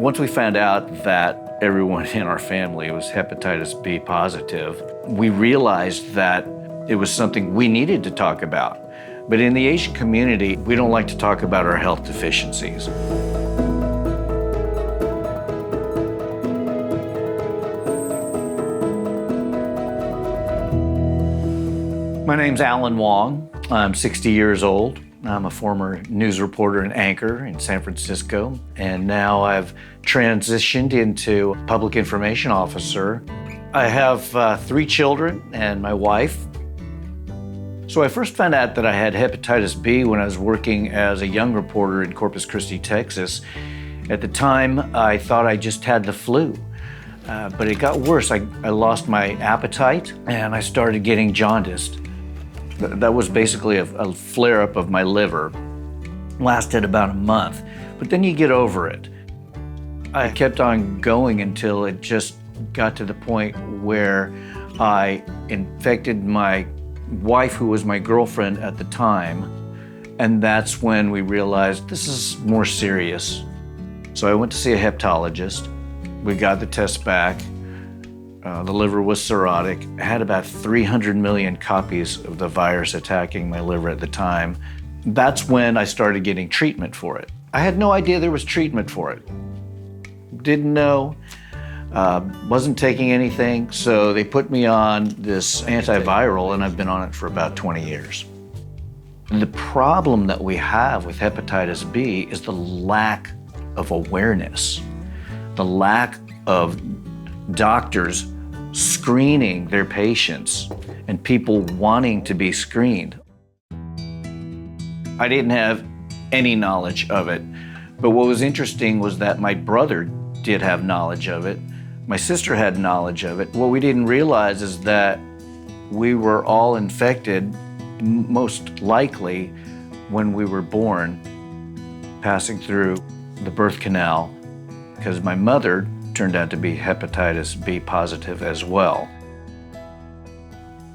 Once we found out that everyone in our family was hepatitis B positive, we realized that it was something we needed to talk about. But in the Asian community, we don't like to talk about our health deficiencies. My name's Alan Wong. I'm 60 years old. I'm a former news reporter and anchor in San Francisco, and now I've transitioned into public information officer. I have 3 children and my wife. So I first found out that I had hepatitis B when I was working as a young reporter in Corpus Christi, Texas. At the time, I thought I just had the flu, but it got worse. I lost my appetite and I started getting jaundiced. That was basically a flare-up of my liver. Lasted about a month, but then you get over it. I kept on going until it just got to the point where I infected my wife, who was my girlfriend at the time, and that's when we realized this is more serious. So I went to see a hepatologist. We got the test back. The liver was cirrhotic. I had about 300 million copies of the virus attacking my liver at the time. That's when I started getting treatment for it. I had no idea there was treatment for it. Didn't know, wasn't taking anything, so they put me on this antiviral, and I've been on it for about 20 years. The problem that we have with hepatitis B is the lack of awareness, the lack of doctors screening their patients and people wanting to be screened. I didn't have any knowledge of it, but what was interesting was that my brother did have knowledge of it. My sister had knowledge of it. What we didn't realize is that we were all infected, most likely when we were born, passing through the birth canal, because my mother turned out to be hepatitis B positive as well.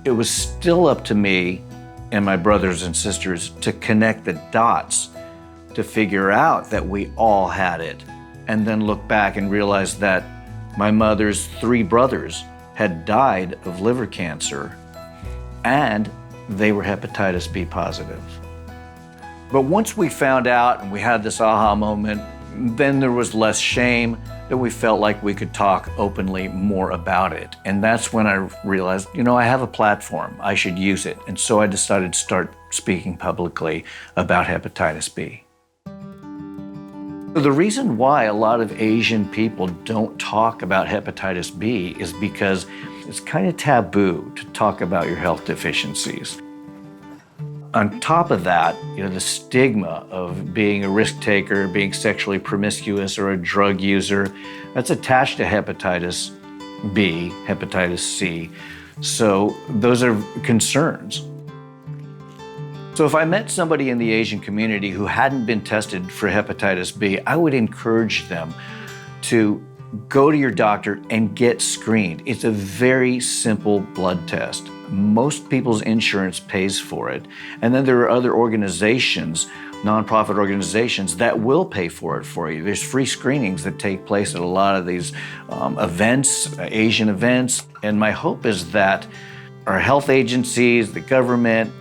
It was still up to me and my brothers and sisters to connect the dots, to figure out that we all had it, and then look back and realize that my mother's 3 brothers had died of liver cancer, and they were hepatitis B positive. But once we found out and we had this aha moment, then there was less shame, that we felt like we could talk openly more about it. And that's when I realized, I have a platform, I should use it. And so I decided to start speaking publicly about hepatitis B. The reason why a lot of Asian people don't talk about hepatitis B is because it's kind of taboo to talk about your health deficiencies. On top of that, the stigma of being a risk taker, being sexually promiscuous, or a drug user, that's attached to hepatitis B, hepatitis C. So those are concerns. So if I met somebody in the Asian community who hadn't been tested for hepatitis B, I would encourage them to go to your doctor and get screened. It's a very simple blood test. Most people's insurance pays for it. And then there are other organizations, nonprofit organizations, that will pay for it for you. There's free screenings that take place at a lot of these events, Asian events. And my hope is that our health agencies, the government,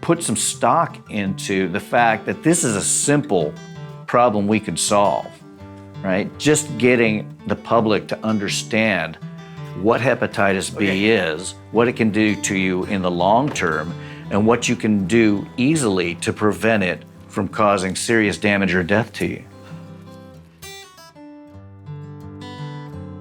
put some stock into the fact that this is a simple problem we could solve, right? Just getting the public to understand what hepatitis B is, what it can do to you in the long term, and what you can do easily to prevent it from causing serious damage or death to you.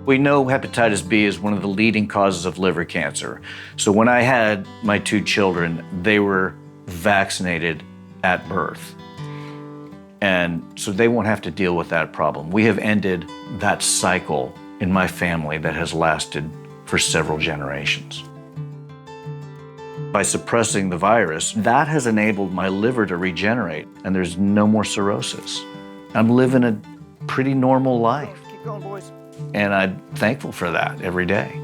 We know hepatitis B is one of the leading causes of liver cancer. So when I had my 2 children, they were vaccinated at birth. And so they won't have to deal with that problem. We have ended that cycle in my family that has lasted for several generations. By suppressing the virus, that has enabled my liver to regenerate, and there's no more cirrhosis. I'm living a pretty normal life. Keep going, boys. And I'm thankful for that every day.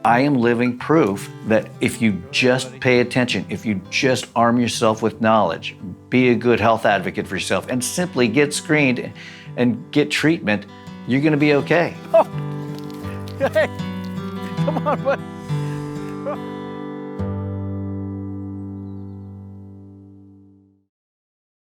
I am living proof that if you just pay attention, if you just arm yourself with knowledge, be a good health advocate for yourself, and simply get screened and get treatment, you're going to be okay. Hey, come on, buddy.